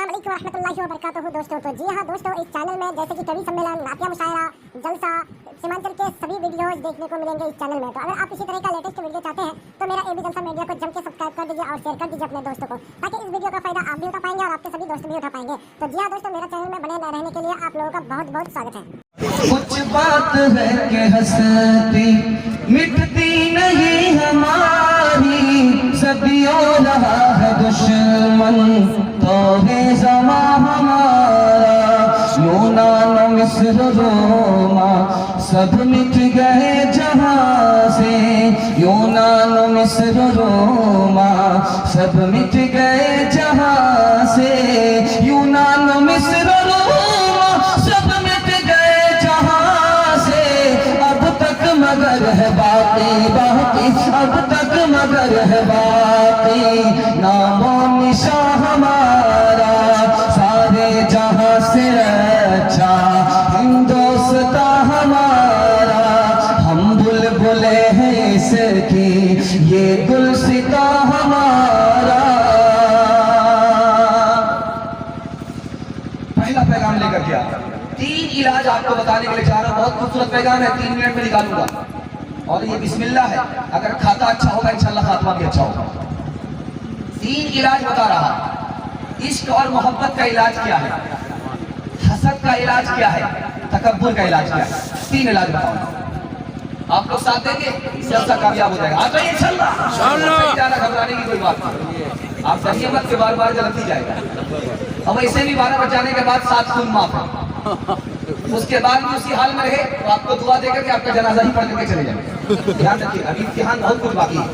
अस्सलाम वालेकुम रहमतुल्लाहि व बरकातहू दोस्तों। तो जी हाँ दोस्तों, इस चैनल में जैसे कि कवि सम्मेलन, नातिया मुशायरा, जलसा, सीमांचल के सभी वीडियोस देखने को मिलेंगे इस चैनल में। तो अगर आप इसी तरह का लेटेस्ट वीडियो चाहते हैं तो मेरा एबी जलसा मीडिया को जम के सब्सक्राइब कर दीजिए और शेयर कर दीजिए अपने दोस्तों को, ताकि इस वीडियो का फायदा आप भी उठा पाएंगे और आपके सभी दोस्त भी उठा पाएंगे। तो जी हाँ दोस्तों, मेरा चैनल में बने रहने के लिए आप लोगों का बहुत बहुत स्वागत है। कुछ बात है कि हंसती मिटती नहीं हमारी, सदियों रहा है दुश्मन तो है ज़मा हमारा। यूनान मिस्र रोमा सब मिट गए जहाँ से, यूनान मिस्र रोमा सब मिट गए जहाँ से, यूनान मिस्र रोमा सब मिट गए जहाँ से। अब तक मगर है बाकी बाकी, अब तक मगर है बाकी, नामो निशा हमारा सारे जहाँ से अच्छा हिंदोस्ता हमारा। हम बुलबुले हैं इसकी ये गुलसिता हमारा। पहला पैगाम लेकर के आया, 3 इलाज आपको बताने के लिए जा रहा हूं। बहुत खूबसूरत पैगाम है, 3 मिनट में निकालूंगा। और ये बिस्मिल्लाह है, अगर खाता अच्छा होगा इंशाल्लाह खात्मा भी अच्छा होगा। 3 इलाज बता रहा। इश्क और मोहब्बत का इलाज क्या है, हसद का इलाज क्या है, तकब्बुर का इलाज क्या है। 3 इलाज बताऊंगा, आप लोग साथ देंगे, जलसा कामयाब हो जाएगा। आ जाइए इंशाल्लाह, ज्यादा घबराने की कोई बात नहीं। आप डरिए मत के बार बार गलती जाएगा। अब ऐसे भी 12 बजाने के बाद 7 खून माफ है, उसके बाद भी उसी हाल में रहे तो आपको दुआ देकर के आपका जनाजा ही पढ़ करके चले जाएंगे। ध्यान रखिए, अभी इम्तिहान बहुत कुछ बाकी है।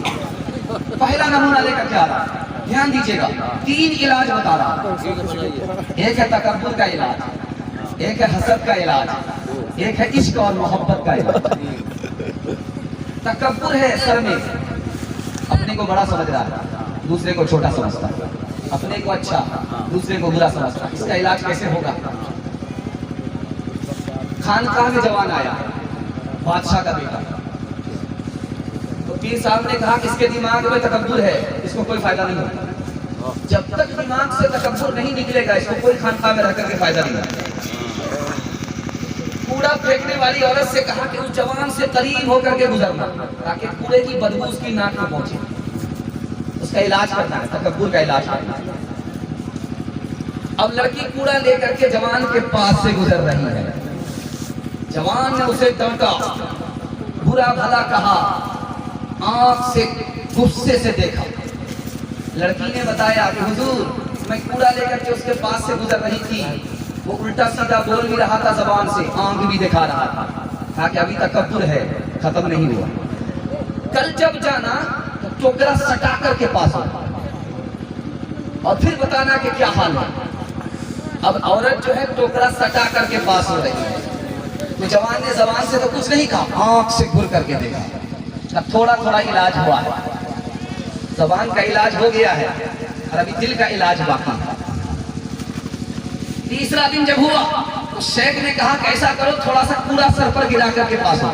पहला नमूना लेकर के आ रहा, ध्यान दीजिएगा। 3 इलाज बता रहा। एक है तकब्बुर का इलाज, एक है हसद का इलाज, एक है इश्क और मोहब्बत का इलाज। तकब्बुर है सर में, अपने को बड़ा समझ रहा है, दूसरे को छोटा समझता है, अपने को अच्छा दूसरे को बुरा समझता है। इसका इलाज कैसे होगा। खानकाह में जवान आया, बादशाह का बेटा, तो पीर साहब ने कहा कि इसके दिमाग में तकब्बुर है, इसको कोई फायदा नहीं होगा। जब तक दिमाग से तकब्बुर नहीं निकलेगा इसको कोई खानकाह में रहकर के फायदा नहीं होगा। कूड़ा फेंकने वाली औरत से कहा कि उस जवान से करीब होकर के गुजरना, ताकि कूड़े की बदबू उसकी नाक में पहुंचे। उसका इलाज करना है, तकब्बुर का इलाज करना है। अब लड़की कूड़ा लेकर के जवान के पास से गुजर रही है, जवान ने उसे टोका, बुरा भला कहा, आंख से गुस्से से देखा। लड़की ने बताया कि हुजूर मैं कूड़ा लेकर के उसके पास से गुजर रही थी, वो उल्टा सीधा बोल भी रहा था जबान से, आंख भी दिखा रहा था। कहा कि अभी तकब्बुर है, खत्म नहीं हुआ। कल जब जाना तो टोकरा सटा करके पास हो और फिर बताना कि क्या हाल है। अब औरत जो है टोकरा सटा करके पास हो रही है, तो जवान ने जबान से तो कुछ नहीं कहा, आंख से घूर करके देखा। अब थोड़ा थोड़ा इलाज हुआ है, जबान का इलाज हो गया है और अभी दिल का इलाज बाकी है। तीसरा दिन जब हुआ तो शेख ने कहा कि ऐसा करो, थोड़ा सा कूड़ा सर पर गिरा करके पास हो।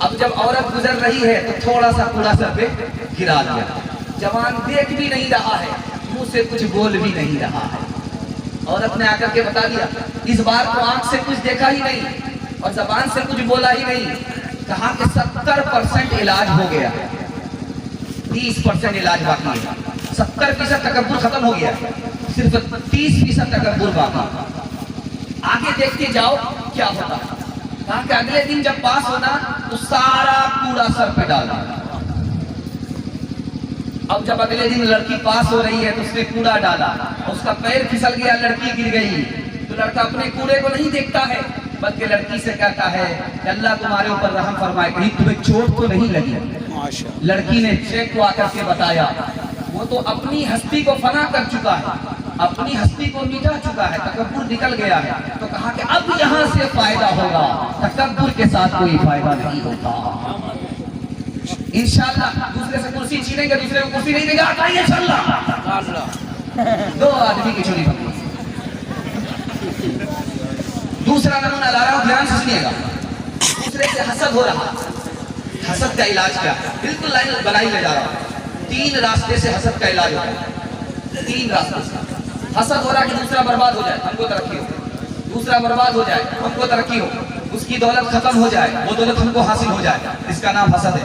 अब जब औरत गुजर रही है तो थोड़ा सा कूड़ा सर पे गिरा दिया। जवान देख भी नहीं रहा है, मुंह से कुछ बोल भी नहीं रहा है। औरत ने आकर के बता दिया, इस बार तो आंख से कुछ देखा ही नहीं और जबान से कुछ बोला ही नहीं। कहा कि 70% इलाज हो गया, 30% इलाज बाकी है। 70% तकब्बुर खत्म हो गया, सिर्फ 30% तकब्बुर बाकी। आगे देखते जाओ क्या होता है। कहा कि अगले दिन जब पास होना तो सारा कूड़ा सर पे डालना। अब जब अगले दिन लड़की पास हो रही है तो उसने कूड़ा डाला, उसका पैर फिसल गया, लड़की गिर गई। तो लड़का अपने कूड़े को नहीं देखता है, बल्कि लड़की से कहता है कि अल्लाह तुम्हारे ऊपर रहम फरमाए, कहीं तुम्हें चोट तो नहीं लगी। लड़की ने शेख को आकर के बताया, वो तो अपनी हस्ती को फना कर चुका है, अपनी हस्ती को मिटा चुका है, तकब्बुर निकल गया है। तो कहा कि अब यहाँ से फायदा होगा, तकब्बुर के साथ कोई फायदा नहीं होता। इंशाल्लाह दूसरे से कुर्सी छीनेंगे, दूसरे को कुर्सी नहीं देगा, आइए इंशाल्लाह। 2 आदमी की चोरी पकड़ी। दूसरा नमूना ला रहा हूं, ध्यान से सुनिएगा। दूसरे से हसद हो रहा, हसद का इलाज क्या है, बिल्कुल लाइन बनाई ले जा रहा हूं। 3 रास्ते से हसद का इलाज होता है, 3 रास्ते से। हसद हो रहा कि दूसरा बर्बाद हो जाए, हमको तरक्की हो, दूसरा बर्बाद हो जाए, हमको तरक्की हो, उसकी दौलत खत्म हो जाए, वो दौलत हमको हासिल हो जाए, इसका नाम हसद है।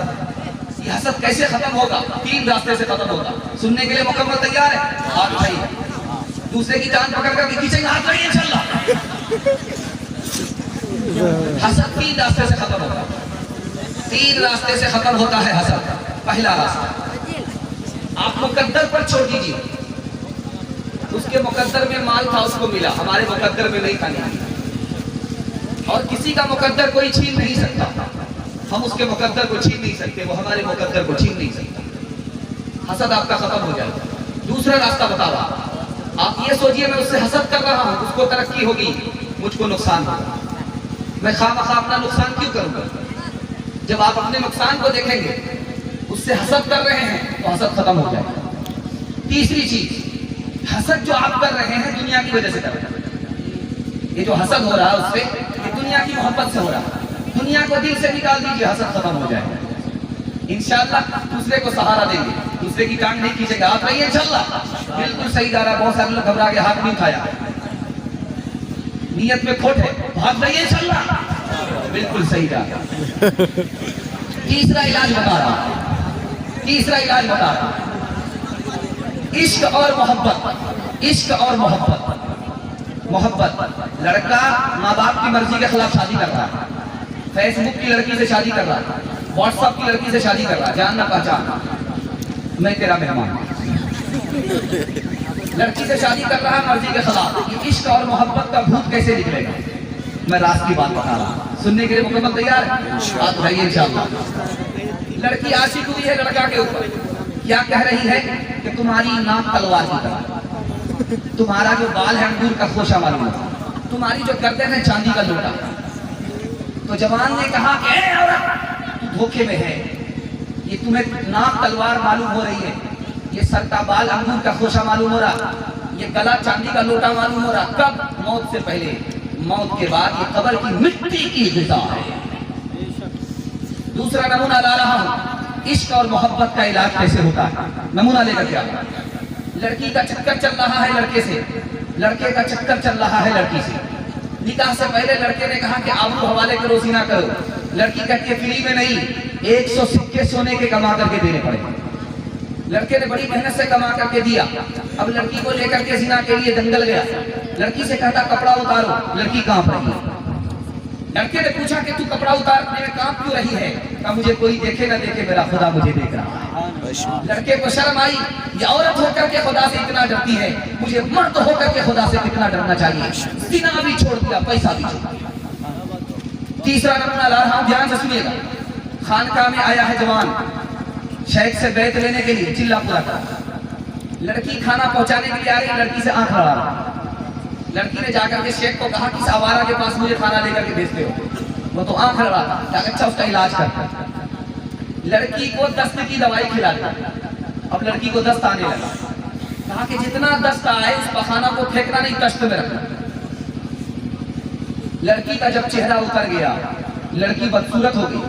ये हसद कैसे खत्म होगा? 3 रास्ते से खत्म होगा। सुनने के लिए मुकम्मल तैयार है? हाथ उठाइए। दूसरे की जान पकड़ कर खींचेंगे, हाथ उठाइए इंशाल्लाह। हसद 3 रास्ते से खत्म होगा। 3 रास्ते से खत्म होता है हसद। पहला रास्ता, आप मुकद्दर पर छोड़ दीजिए। उसके मुकद्दर में माल था, उसको मिला, हमारे मुकद्दर में नहीं था, नहीं। और किसी का मुकद्दर कोई छीन नहीं सकता, हम उसके मुकद्दर को छीन नहीं सकते, वो हमारे मुकद्दर को छीन नहीं सकता। हसद आपका खत्म हो जाएगा। दूसरा रास्ता बता रहा, आप ये सोचिए मैं उससे हसद कर रहा हूं, उसको तरक्की होगी, मुझको नुकसान होगा, मैं खामखा अपना नुकसान क्यों करूंगा? जब आप अपने नुकसान को देखेंगे, उससे हसद कर रहे हैं, तो हसद खत्म हो जाएगा। तीसरी चीज, हसद जो आप कर रहे हैं दुनिया की वजह से कर रहे हैं। ये जो हसद हो रहा है उससे, ये दुनिया की मोहब्बत से हो रहा है। दुनिया को दिल से निकाल दीजिए, हसद खत्म हो जाएगा इंशाअल्लाह। दूसरे को सहारा देंगे, दूसरे की टांग नहीं खींचेंगे, आप रहिए इंशाअल्लाह। बिल्कुल सही जा रहा है। बहुत सारे लोग घबरा के हाथ नहीं उठाया, नियत में खोट है, हाथ रहिए इंशाअल्लाह। बिल्कुल सही जा रहा। तीसरा इलाज बता रहा, तीसरा इलाज बता रहा, इश्क और मोहब्बत। इश्क और मोहब्बत। मोहब्बत, लड़का माँ बाप की मर्जी के खिलाफ शादी कर रहा है, फेसबुक की लड़की से शादी कर रहा है, व्हाट्सएप की लड़की से शादी कर रहा है, जान ना पहचान, मैं तेरा मेहमान। लड़की से शादी कर रहा है मर्जी के खिलाफ। ये इश्क और मोहब्बत का भूत कैसे निकलेगा? मैं रात की बात बता रहा हूं, सुनने के लिए मुकम्मल तैयार है? आप रहिए इंशाअल्लाह। लड़की आशिक हुई है लड़का के ऊपर, क्या कह रही है कि तुम्हारी नाक तलवार की तरह, तुम्हारा जो बाल है अंगूर का खोशा मालूम है, तुम्हारी जो गर्दन है चांदी का लोटा। तो जवान ने कहा कि ए औरत, तू धोखे में है, ये तुम्हें नाक तलवार मालूम हो रही है, ये सर का बाल अंगूर का खोशा मालूम हो रहा, ये गला चांदी का लोटा मालूम हो रहा। कब? मौत से पहले, मौत के बाद ये कब्र की मिट्टी की ग़िज़ा है। दूसरा नमूना ला रहा हूं, इश्क और मोहब्बत का इलाज कैसे होता है। नमूना लेकर क्या, लड़की का चक्कर चल रहा है लड़के से, लड़के का चक्कर चल रहा है लड़की से। निकाह से पहले लड़के ने कहा कि आबरू हवाले करो, सीना करो। लड़की कहती है फ्री में नहीं, 100 सिक्के सोने के कमा करके देने पड़े। लड़के ने बड़ी मेहनत से कमा करके दिया। अब लड़की को लेकर के जिना के लिए जंगल गया, लड़की से कहता कपड़ा उतारो, लड़की कांप रही है। लड़के ने पूछा कि तू कपड़ा उतारने में कांप क्यों रही है? कहा मुझे कोई देखे ना देखे, मेरा खुदा मुझे देख रहा है। लड़के को शर्म आई, ये औरत होकर के खुदा से इतना डरती है, मुझे मर्द होकर के खुदा से कितना डरना चाहिए। जिना भी छोड़ दिया, पैसा भी छोड़ दिया। तीसरा नमूना ला रहा हूं, ध्यान से सुनिएगा। खानकाह में आया है जवान, शेख से बैत लेने के लिए, चिल्ला पूरा कर। लड़की खाना पहुंचाने के लिए आ रही, लड़की से आंख लड़ा रहा। लड़की ने जाकर के शेख को कहा कि इस आवारा के पास मुझे खाना लेकर के भेजते हो। वो तो आंख लड़ा था, अच्छा उसका इलाज कर। लड़की को दस्त की दवाई खिला दी। अब लड़की को दस्त आने लगा, कहा कि जितना दस्त आए उस पखाना को फेंकना नहीं, तश्त में रखना। लड़की का जब चेहरा उतर गया, लड़की बदसूरत हो गई,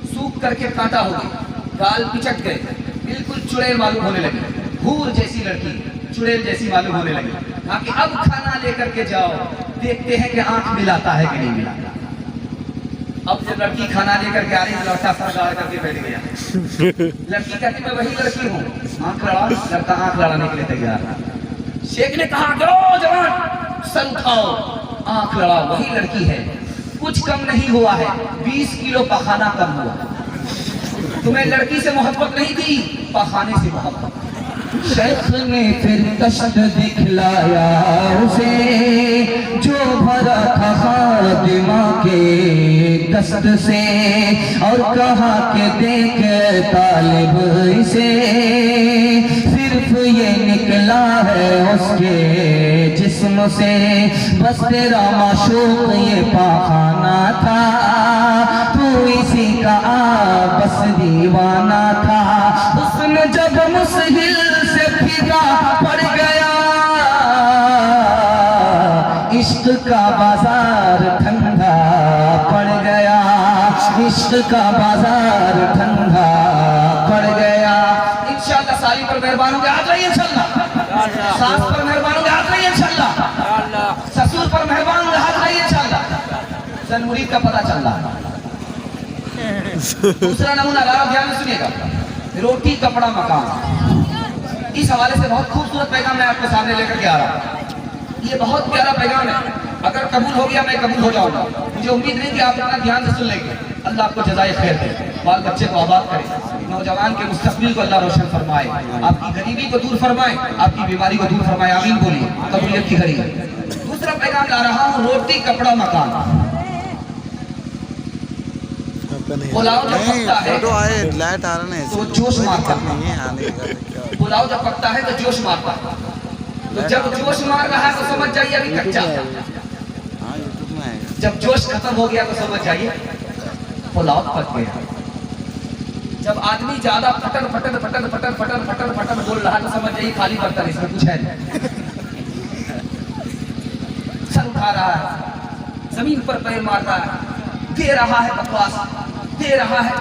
सूख करके कांटा हो गई, गाल पिचक गए, बिल्कुल चुड़ैल मालूम होने लगी, हूर जैसी लड़की चुड़ैल जैसी मालूम होने लगी। कहा कि अब खाना लेकर के जाओ, देखते हैं कि आंख मिलाता है कि नहीं मिलाता। अब जब लड़की खाना लेकर के आ रही, लड़का सर गाड़ करके बैठ गया। लड़की कहती मैं वही लड़की हूँ, आंख लड़ा, लड़का आंख लड़ाने के लिए तैयार। शेख ने कहा कि जवान सर उठाओ, आंख लड़ा, वही लड़की है, कुछ कम नहीं हुआ है, 20 किलो पखाना कम हुआ। तुम्हें लड़की से मोहब्बत नहीं थी, पखाने से मोहब्बत। शेख ने फिर कष्ट दिखलाया उसे, जो भरा था खादिमा के दस्त से, और कहा कि देख तालिब इसे, सिर्फ ये निकला है उसके जिस्म से, बस तेरा माशूक ये पाखाना था, तू इसी का बस दीवाना था। उसने जब मुश्किल से फिदा पड़ गया, इश्क का बाजार ठंडा पड़ गया, इश्क का बाजार ठंडा पड़ गया। इंशाअल्लाह साली पर मेहरबान होंगे, आ जाइए इंशाअल्लाह, सास पर मेहरबान होंगे। सन मुरीद का पता चल रहा है। दूसरा नमूना ला ध्यान से सुनिएगा, रोटी कपड़ा मकान। इस हवाले से बहुत खूबसूरत पैगाम मैं आपके सामने लेकर के आ रहा हूँ। ये बहुत प्यारा पैगाम है, अगर कबूल हो गया मैं कबूल हो जाऊंगा। मुझे उम्मीद नहीं कि आप इतना ध्यान से सुन लेंगे। अल्लाह आपको जज़ाए खैर दे, बाल बच्चे को आबाद करे, नौजवान के मुस्तकबिल को अल्लाह रोशन फरमाए, आपकी गरीबी को दूर फरमाए, आपकी बीमारी को दूर फरमाए। आमीन बोलिए, कबूलियत की घड़ी। दूसरा पैगाम ला रहा हूँ, रोटी कपड़ा मकान। पुलाव जब पकता है लाइट आ रहा है तो जोश मारता है। पुलाव जब पकता है तो जोश मारता है। तो जब जोश मार रहा है तो समझ जाइए अभी कच्चा। जब जोश खत्म हो गया तो समझ जाइए पुलाव पक गया। जब आदमी ज्यादा फटन फटन फटन फटन फटन फटन फटन बोल रहा है तो समझ जाइए खाली बर्तन, इसमें कुछ है नहीं। सर उठा रहा है, जमीन पर पैर मार रहा है, दे रहा है बकवास, दे रहा है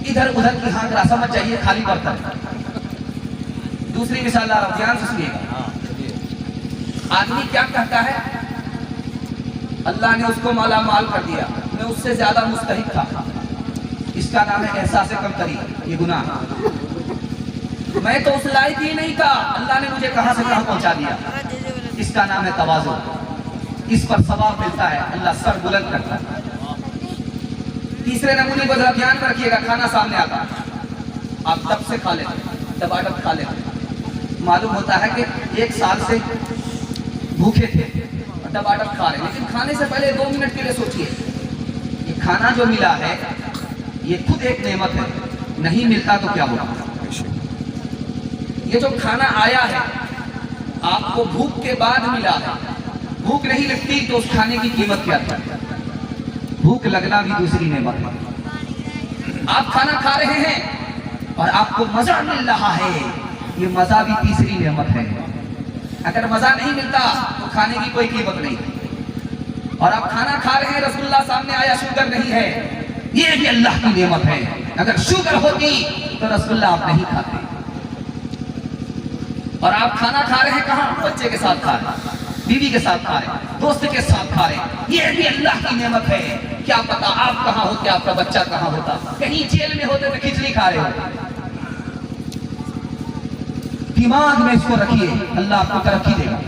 इधर उधर की हाँक रहा, समझ जाइए खाली बर्तन। दूसरी मिसाल ला रहा हूं, ध्यान से सुनिएगा। आदमी क्या कहता है, अल्लाह ने उसको माला माल कर दिया, मैं उससे ज्यादा मुस्तहिक था। इसका नाम है एहसास कमतरी, ये गुनाह। मैं तो उस लायक ही नहीं था, अल्लाह ने मुझे कहां से कहां पहुंचा दिया। इसका नाम है तवाज़ु। इस पर सवाब मिलता है, अल्लाह सर बुलंद करता है। तीसरे नमूने को जरा ध्यान रखिएगा, खाना सामने आता है, आप तब से खा लेते, दबादब खा लेते। मालूम होता है कि 1 साल से भूखे थे, दबादब खा रहे, लेकिन खाने से पहले 2 मिनट के लिए सोचिए, ये खाना जो मिला है ये खुद एक नेमत है, नहीं मिलता तो क्या होगा। ये जो खाना आया है आपको भूख के बाद मिला है, भूख नहीं लगती तो उस खाने की कीमत क्या था। भूख लगना भी दूसरी नेमत है। आप खाना खा रहे हैं और आपको मजा मिल रहा है, ये मजा भी तीसरी नेमत है। अगर मजा नहीं मिलता तो खाने की कोई कीमत नहीं। और आप खाना खा रहे हैं, रसगुल्ला सामने आया, शुगर नहीं है, ये भी अल्लाह की नेमत है। अगर शुगर होती तो रसगुल्ला आप नहीं खाते। और आप खाना खा रहे हैं कहां, बच्चे के साथ खा रहे, बीवी के साथ खा रहे, दोस्त के साथ खा रहे, ये भी अल्लाह की नेमत है। क्या पता आप कहां होते, आपका बच्चा कहां होता, कहीं जेल में होते तो खिचड़ी खा रहे होते। दिमाग में इसको रखिए, अल्लाह आपको तरक्की देगा।